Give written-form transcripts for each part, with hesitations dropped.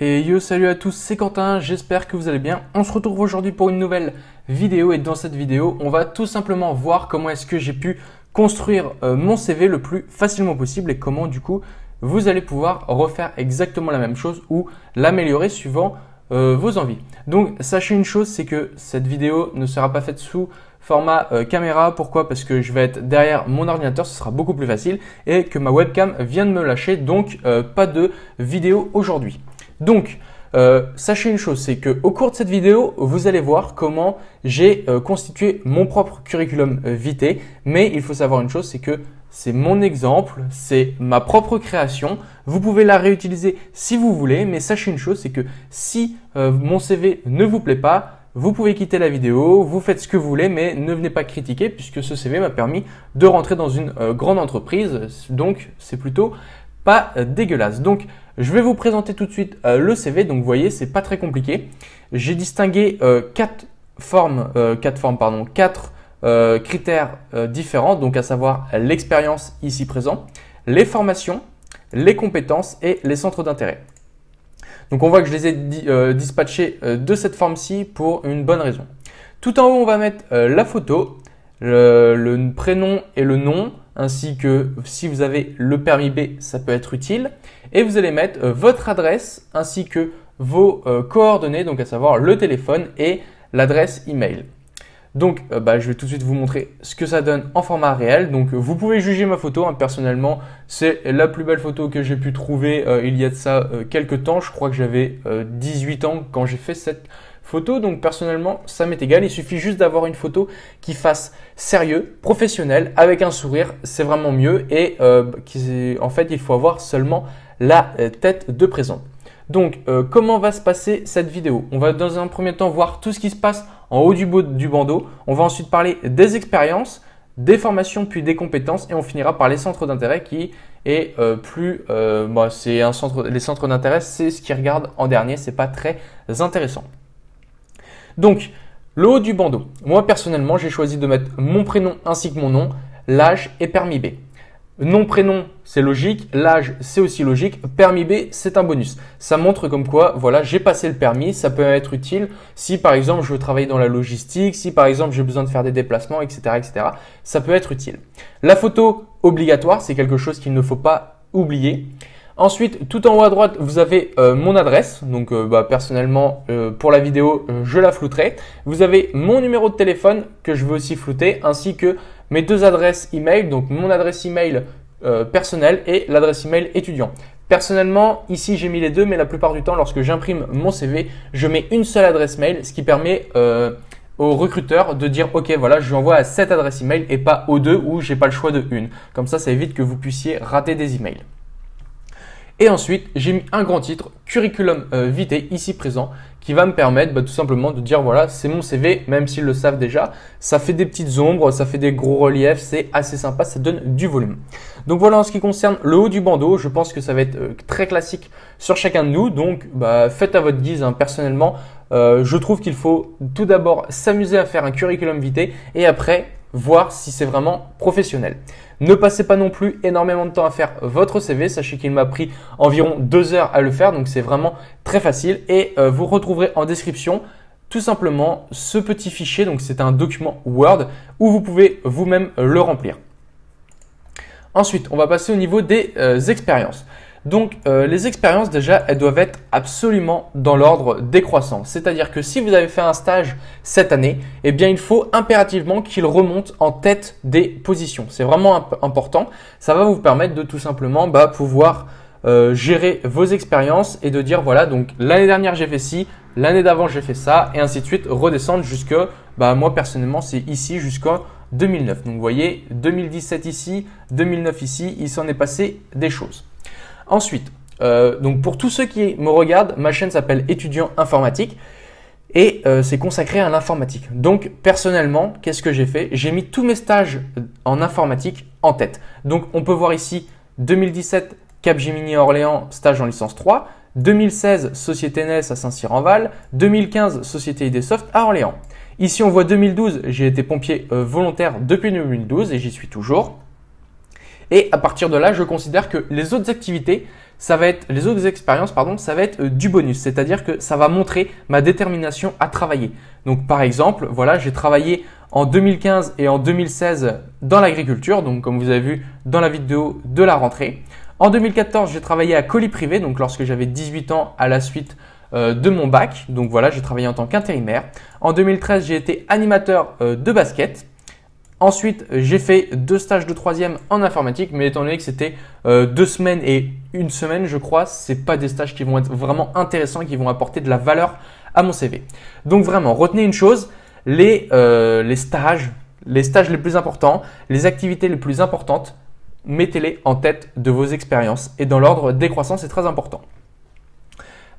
Et yo, salut à tous, c'est Quentin, j'espère que vous allez bien. On se retrouve aujourd'hui pour une nouvelle vidéo et dans cette vidéo, on va tout simplement voir comment est-ce que j'ai pu construire mon CV le plus facilement possible et comment du coup vous allez pouvoir refaire exactement la même chose ou l'améliorer suivant vos envies. Donc sachez une chose, c'est que cette vidéo ne sera pas faite sous format caméra. Pourquoi? Parce que je vais être derrière mon ordinateur, ce sera beaucoup plus facile et que ma webcam vient de me lâcher, donc pas de vidéo aujourd'hui. Donc, sachez une chose, c'est qu'au cours de cette vidéo, vous allez voir comment j'ai constitué mon propre curriculum vitae. Mais il faut savoir une chose, c'est que c'est mon exemple, c'est ma propre création. Vous pouvez la réutiliser si vous voulez, mais sachez une chose, c'est que si mon CV ne vous plaît pas, vous pouvez quitter la vidéo, vous faites ce que vous voulez, mais ne venez pas critiquer puisque ce CV m'a permis de rentrer dans une grande entreprise. Donc, c'est plutôt pas dégueulasse. Donc, je vais vous présenter tout de suite le CV. Donc, vous voyez, c'est pas très compliqué. J'ai distingué quatre critères différents. Donc, à savoir l'expérience ici présent, les formations, les compétences et les centres d'intérêt. Donc, on voit que je les ai dispatchés de cette forme-ci pour une bonne raison. Tout en haut, on va mettre la photo, le prénom et le nom, ainsi que si vous avez le permis B, ça peut être utile. Et vous allez mettre votre adresse ainsi que vos coordonnées, donc à savoir le téléphone et l'adresse email. Donc, je vais tout de suite vous montrer ce que ça donne en format réel. Donc, vous pouvez juger ma photo. Personnellement, c'est la plus belle photo que j'ai pu trouver il y a de ça quelques temps. Je crois que j'avais 18 ans quand j'ai fait cette photo. Donc, personnellement, ça m'est égal. Il suffit juste d'avoir une photo qui fasse sérieux, professionnel, avec un sourire. C'est vraiment mieux. Et en fait, il faut avoir seulement la tête de présent. Donc, comment va se passer cette vidéo? On va dans un premier temps voir tout ce qui se passe en haut du bandeau. On va ensuite parler des expériences, des formations, puis des compétences. Et on finira par les centres d'intérêt qui est les centres d'intérêt, c'est ce qui regarde en dernier. C'est pas très intéressant. Donc, le haut du bandeau. Moi, personnellement, j'ai choisi de mettre mon prénom ainsi que mon nom, l'âge et permis B. Nom, prénom, c'est logique. L'âge, c'est aussi logique. Permis B, c'est un bonus. Ça montre comme quoi, voilà, j'ai passé le permis. Ça peut être utile si, par exemple, je veux travailler dans la logistique, si, par exemple, j'ai besoin de faire des déplacements, etc., etc. Ça peut être utile. La photo obligatoire, c'est quelque chose qu'il ne faut pas oublier. Ensuite, tout en haut à droite, vous avez mon adresse. Donc, personnellement, pour la vidéo, je la flouterai. Vous avez mon numéro de téléphone que je veux aussi flouter, ainsi que mes deux adresses email. Donc, mon adresse email personnelle et l'adresse email étudiant. Personnellement, ici, j'ai mis les deux, mais la plupart du temps, lorsque j'imprime mon CV, je mets une seule adresse mail, ce qui permet au recruteur de dire ok, voilà, je lui envoie à cette adresse email et pas aux deux où j'ai pas le choix de une. Comme ça évite que vous puissiez rater des emails. Et ensuite, j'ai mis un grand titre, Curriculum Vitae, ici présent, qui va me permettre tout simplement de dire voilà, c'est mon CV, même s'ils le savent déjà. Ça fait des petites ombres, ça fait des gros reliefs, c'est assez sympa, ça donne du volume. Donc voilà en ce qui concerne le haut du bandeau, je pense que ça va être très classique sur chacun de nous. Donc faites à votre guise. Personnellement, je trouve qu'il faut tout d'abord s'amuser à faire un Curriculum Vitae et après voir si c'est vraiment professionnel. Ne passez pas non plus énormément de temps à faire votre CV. Sachez qu'il m'a pris environ 2 heures à le faire. Donc, c'est vraiment très facile. Et vous retrouverez en description tout simplement ce petit fichier. Donc, c'est un document Word où vous pouvez vous-même le remplir. Ensuite, on va passer au niveau des expériences. Donc, les expériences, déjà, elles doivent être absolument dans l'ordre décroissant. C'est-à-dire que si vous avez fait un stage cette année, eh bien, il faut impérativement qu'il remonte en tête des positions. C'est vraiment important. Ça va vous permettre de tout simplement pouvoir gérer vos expériences et de dire, voilà, donc l'année dernière, j'ai fait ci, l'année d'avant, j'ai fait ça, et ainsi de suite, redescendre jusque, moi, personnellement, c'est ici jusqu'en 2009. Donc, vous voyez, 2017 ici, 2009 ici, il s'en est passé des choses. Ensuite, donc pour tous ceux qui me regardent, ma chaîne s'appelle Étudiant Informatique et c'est consacré à l'informatique. Donc personnellement, qu'est-ce que j'ai fait? J'ai mis tous mes stages en informatique en tête. Donc on peut voir ici 2017 Capgemini Orléans, stage en licence 3, 2016 Société NES à Saint-Cyr-en-Val, 2015 Société IDsoft à Orléans. Ici on voit 2012, j'ai été pompier volontaire depuis 2012 et j'y suis toujours. Et à partir de là, je considère que les autres activités, les autres expériences, pardon, ça va être du bonus, c'est-à-dire que ça va montrer ma détermination à travailler. Donc par exemple, voilà, j'ai travaillé en 2015 et en 2016 dans l'agriculture, donc comme vous avez vu dans la vidéo de la rentrée. En 2014, j'ai travaillé à colis privé, donc lorsque j'avais 18 ans à la suite de mon bac. Donc voilà, j'ai travaillé en tant qu'intérimaire. En 2013, j'ai été animateur de basket. Ensuite, j'ai fait 2 stages de 3e en informatique, mais étant donné que c'était 2 semaines et 1 semaine, je crois, c'est pas des stages qui vont être vraiment intéressants et qui vont apporter de la valeur à mon CV. Donc vraiment, retenez une chose, les stages les plus importants, les activités les plus importantes, mettez-les en tête de vos expériences et dans l'ordre décroissant, c'est très important.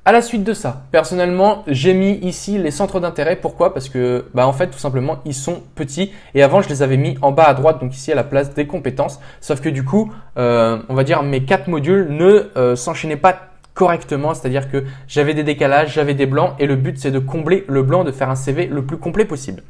À la suite de ça, personnellement, j'ai mis ici les centres d'intérêt. Pourquoi? Parce que, en fait, tout simplement, ils sont petits. Et avant, je les avais mis en bas à droite, donc ici à la place des compétences. Sauf que du coup, on va dire mes 4 modules ne s'enchaînaient pas correctement. C'est-à-dire que j'avais des décalages, j'avais des blancs. Et le but, c'est de combler le blanc, de faire un CV le plus complet possible.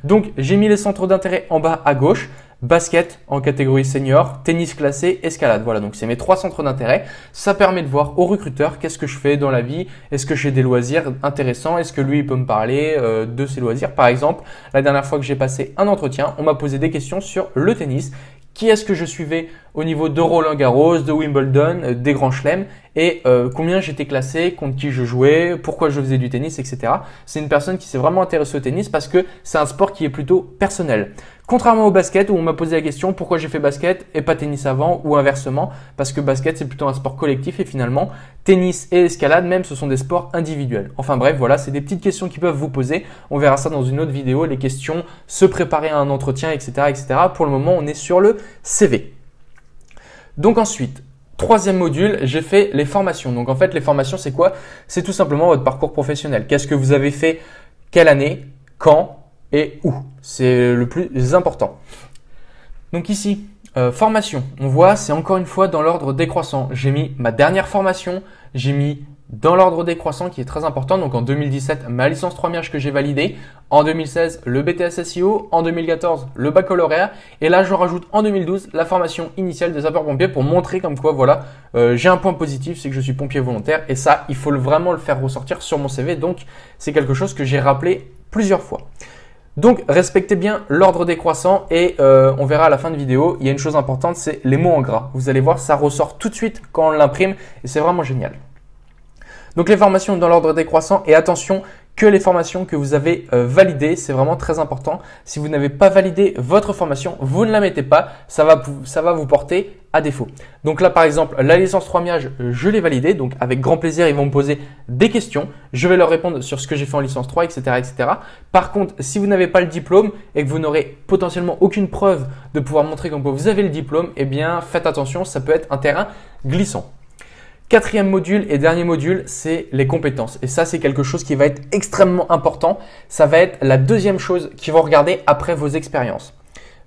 Donc, j'ai mis les centres d'intérêt en bas à gauche. Basket en catégorie senior, tennis classé, escalade. Voilà, donc c'est mes 3 centres d'intérêt. Ça permet de voir au recruteur qu'est-ce que je fais dans la vie. Est-ce que j'ai des loisirs intéressants? Est-ce que lui, il peut me parler de ses loisirs? Par exemple, la dernière fois que j'ai passé un entretien, on m'a posé des questions sur le tennis. Qui est-ce que je suivais au niveau de Roland-Garros, de Wimbledon, des grands chelems et combien j'étais classé, contre qui je jouais, pourquoi je faisais du tennis, etc. C'est une personne qui s'est vraiment intéressée au tennis parce que c'est un sport qui est plutôt personnel. Contrairement au basket où on m'a posé la question pourquoi j'ai fait basket et pas tennis avant ou inversement parce que basket c'est plutôt un sport collectif et finalement tennis et escalade même ce sont des sports individuels. Enfin bref voilà c'est des petites questions qui peuvent vous poser. On verra ça dans une autre vidéo, les questions, se préparer à un entretien etc. etc. Pour le moment on est sur le CV. Donc ensuite, 3e module, j'ai fait les formations. Donc en fait les formations c'est quoi? C'est tout simplement votre parcours professionnel. Qu'est-ce que vous avez fait, quelle année, quand et où. C'est le plus important. Donc ici, formation. On voit, c'est encore une fois dans l'ordre décroissant. J'ai mis ma dernière formation, j'ai mis dans l'ordre décroissant qui est très important. Donc en 2017, ma licence 3 Miage que j'ai validée. En 2016, le BTS SEO. En 2014, le baccalauréat. Et là, je rajoute en 2012 la formation initiale des sapeurs-pompiers pour montrer comme quoi, voilà, j'ai un point positif, c'est que je suis pompier volontaire. Et ça, il faut vraiment le faire ressortir sur mon CV. Donc, c'est quelque chose que j'ai rappelé plusieurs fois. Donc, respectez bien l'ordre décroissant et on verra à la fin de vidéo, il y a une chose importante, c'est les mots en gras. Vous allez voir, ça ressort tout de suite quand on l'imprime et c'est vraiment génial. Donc, les formations dans l'ordre décroissant et attention que les formations que vous avez validées, c'est vraiment très important. Si vous n'avez pas validé votre formation, vous ne la mettez pas, ça va vous porter à défaut. Donc là, par exemple, la licence 3 Miage, je l'ai validée. Donc avec grand plaisir, ils vont me poser des questions. Je vais leur répondre sur ce que j'ai fait en licence 3, etc., etc. Par contre, si vous n'avez pas le diplôme et que vous n'aurez potentiellement aucune preuve de pouvoir montrer comme quoi vous avez le diplôme, eh bien, faites attention, ça peut être un terrain glissant. 4e module et dernier module, c'est les compétences. Et ça, c'est quelque chose qui va être extrêmement important. Ça va être la 2e chose qu'ils vont regarder après vos expériences.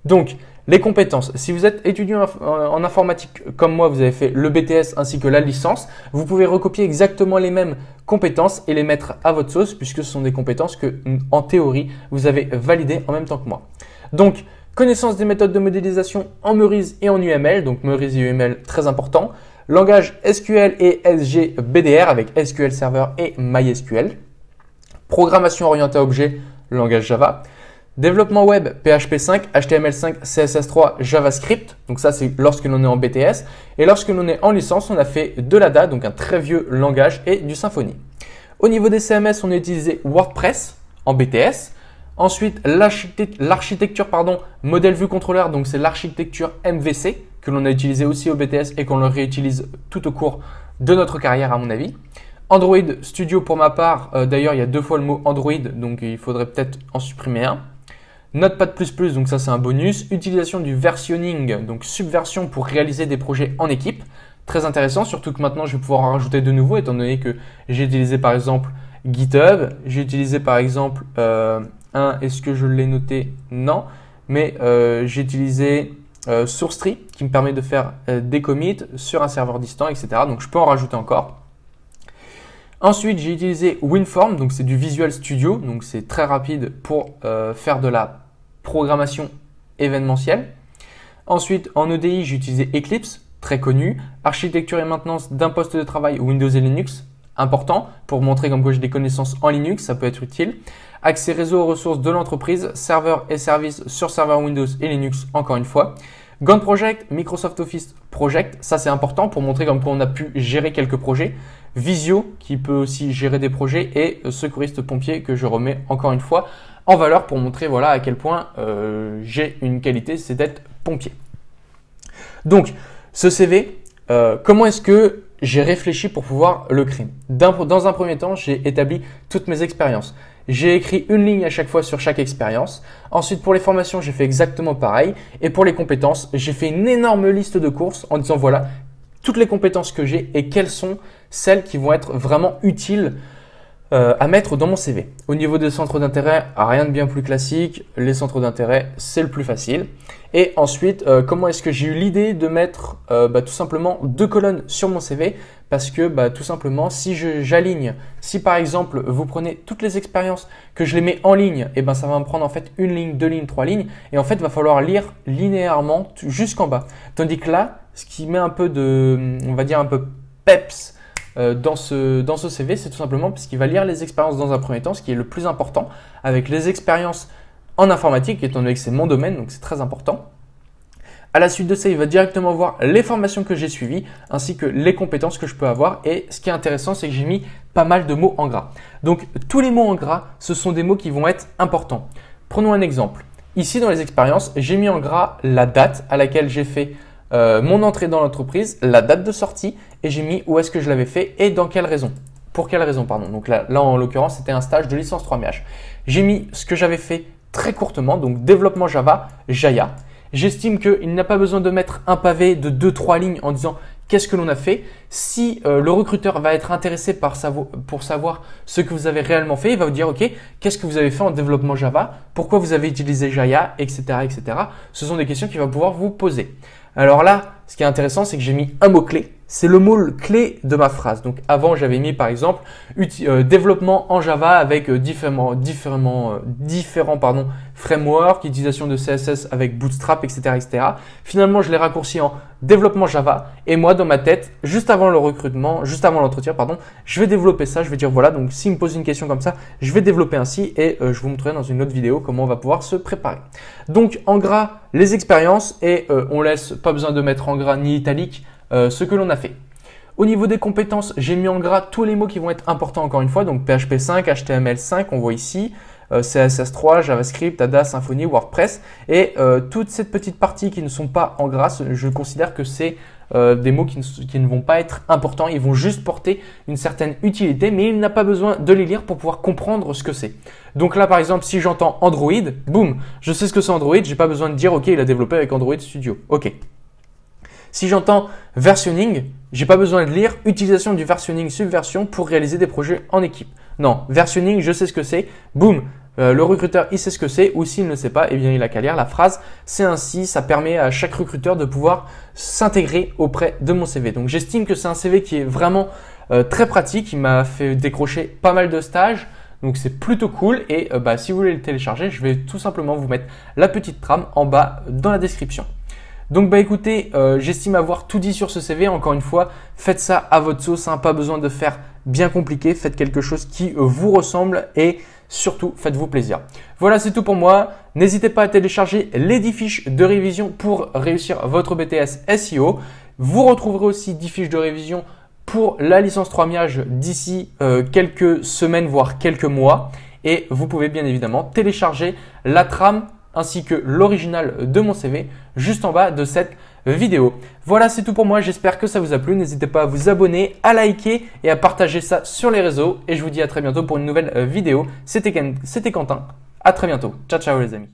Donc, les compétences. Si vous êtes étudiant en informatique comme moi, vous avez fait le BTS ainsi que la licence, vous pouvez recopier exactement les mêmes compétences et les mettre à votre sauce puisque ce sont des compétences que, en théorie, vous avez validées en même temps que moi. Donc, connaissance des méthodes de modélisation en Meurize et en UML. Donc, Meurize et UML, très important. Langage SQL et SGBDR avec SQL Server et MySQL. Programmation orientée à objet, langage Java. Développement web, PHP 5, HTML5, CSS3, JavaScript. Donc ça, c'est lorsque l'on est en BTS. Et lorsque l'on est en licence, on a fait de l'ADA, donc un très vieux langage, et du Symfony. Au niveau des CMS, on a utilisé WordPress en BTS. Ensuite, l'architecture, modèle vue contrôleur, donc c'est l'architecture MVC que l'on a utilisé aussi au BTS et qu'on le réutilise tout au cours de notre carrière à mon avis. Android Studio pour ma part, d'ailleurs il y a 2 fois le mot Android, donc il faudrait peut-être en supprimer un. Notepad++, donc ça c'est un bonus. Utilisation du versionning, donc subversion pour réaliser des projets en équipe. Très intéressant, surtout que maintenant je vais pouvoir en rajouter de nouveaux étant donné que j'ai utilisé par exemple GitHub, j'ai utilisé par exemple est-ce que je l'ai noté? Non, mais j'ai utilisé SourceTree qui me permet de faire des commits sur un serveur distant, etc. Donc je peux en rajouter encore. Ensuite, j'ai utilisé WinForm, donc c'est du Visual Studio, donc c'est très rapide pour faire de la programmation événementielle. Ensuite, en EDI, j'ai utilisé Eclipse très connu. Architecture et maintenance d'un poste de travail Windows et Linux, important pour montrer comme quoi j'ai des connaissances en Linux, ça peut être utile. Accès réseau aux ressources de l'entreprise, serveurs et services sur serveur Windows et Linux, encore une fois. Gantt Project, Microsoft Office Project, ça c'est important pour montrer comme quoi on a pu gérer quelques projets. Visio, qui peut aussi gérer des projets, et secouriste pompier, que je remets encore une fois en valeur pour montrer voilà, à quel point j'ai une qualité, c'est d'être pompier. Donc, ce CV, comment est-ce que j'ai réfléchi pour pouvoir le créer? Dans un premier temps, j'ai établi toutes mes expériences. J'ai écrit une ligne à chaque fois sur chaque expérience. Ensuite, pour les formations, j'ai fait exactement pareil. Et pour les compétences, j'ai fait une énorme liste de courses en disant voilà toutes les compétences que j'ai et quelles sont celles qui vont être vraiment utiles à mettre dans mon CV. Au niveau des centres d'intérêt, rien de bien plus classique. Les centres d'intérêt, c'est le plus facile. Et ensuite, comment est-ce que j'ai eu l'idée de mettre tout simplement 2 colonnes sur mon CV? Parce que tout simplement, si j'aligne, si par exemple vous prenez toutes les expériences que je les mets en ligne, et ça va me prendre en fait 1 ligne, 2 lignes, 3 lignes. Et en fait, il va falloir lire linéairement jusqu'en bas. Tandis que là, ce qui met un peu de, on va dire un peu peps dans ce CV, c'est tout simplement parce qu'il va lire les expériences dans un premier temps, ce qui est le plus important, avec les expériences en informatique, étant donné que c'est mon domaine, donc c'est très important. À la suite de ça, il va directement voir les formations que j'ai suivies, ainsi que les compétences que je peux avoir. Et ce qui est intéressant, c'est que j'ai mis pas mal de mots en gras. Donc, tous les mots en gras, ce sont des mots qui vont être importants. Prenons un exemple. Ici, dans les expériences, j'ai mis en gras la date à laquelle j'ai fait mon entrée dans l'entreprise, la date de sortie, et j'ai mis où est-ce que je l'avais fait et dans quelle raison. Pour quelle raison, pardon. Donc là en l'occurrence, c'était un stage de licence 3MH. J'ai mis ce que j'avais fait très courtement, donc développement Java, Jaya. J'estime qu'il n'a pas besoin de mettre un pavé de 2-3 lignes en disant qu'est-ce que l'on a fait. Si le recruteur va être intéressé pour savoir ce que vous avez réellement fait, il va vous dire ok, qu'est-ce que vous avez fait en développement Java, pourquoi vous avez utilisé Jaya, etc., etc. Ce sont des questions qu'il va pouvoir vous poser. Alors là, ce qui est intéressant, c'est que j'ai mis un mot-clé. C'est le mot clé de ma phrase. Donc avant, j'avais mis par exemple développement en Java avec différents frameworks, utilisation de CSS avec Bootstrap, etc., etc. Finalement, je l'ai raccourci en développement Java. Et moi, dans ma tête, juste avant l'entretien, je vais développer ça. Je vais dire voilà, donc s'il me pose une question comme ça, je vais développer ainsi et je vous montrerai dans une autre vidéo comment on va pouvoir se préparer. Donc en gras, les expériences et on laisse pas besoin de mettre en gras ni italique ce que l'on a fait. Au niveau des compétences, j'ai mis en gras tous les mots qui vont être importants encore une fois. Donc PHP 5, HTML 5, on voit ici, CSS 3, JavaScript, Ada, Symfony, WordPress. Et toute cette petite partie qui ne sont pas en gras, je considère que c'est des mots qui ne vont pas être importants. Ils vont juste porter une certaine utilité, mais il n'a pas besoin de les lire pour pouvoir comprendre ce que c'est. Donc là, par exemple, si j'entends Android, boum, je sais ce que c'est Android. J'ai pas besoin de dire ok, il a développé avec Android Studio. Ok. Si j'entends versionning, j'ai pas besoin de lire utilisation du versionning subversion pour réaliser des projets en équipe. Non, versionning, je sais ce que c'est. Boum, le recruteur, il sait ce que c'est, ou s'il ne sait pas, eh bien, il a qu'à lire la phrase. C'est ainsi, ça permet à chaque recruteur de pouvoir s'intégrer auprès de mon CV. Donc, j'estime que c'est un CV qui est vraiment très pratique. Il m'a fait décrocher pas mal de stages. Donc, c'est plutôt cool. Et si vous voulez le télécharger, je vais tout simplement vous mettre la petite trame en bas dans la description. Donc écoutez, j'estime avoir tout dit sur ce CV. Encore une fois, faites ça à votre sauce, hein, pas besoin de faire bien compliqué. Faites quelque chose qui vous ressemble et surtout, faites-vous plaisir. Voilà, c'est tout pour moi. N'hésitez pas à télécharger les 10 fiches de révision pour réussir votre BTS SEO. Vous retrouverez aussi 10 fiches de révision pour la licence 3MIAGE d'ici quelques semaines, voire quelques mois. Et vous pouvez bien évidemment télécharger la trame ainsi que l'original de mon CV juste en bas de cette vidéo. Voilà, c'est tout pour moi. J'espère que ça vous a plu. N'hésitez pas à vous abonner, à liker et à partager ça sur les réseaux. Et je vous dis à très bientôt pour une nouvelle vidéo. C'était Quentin. À très bientôt. Ciao, ciao les amis.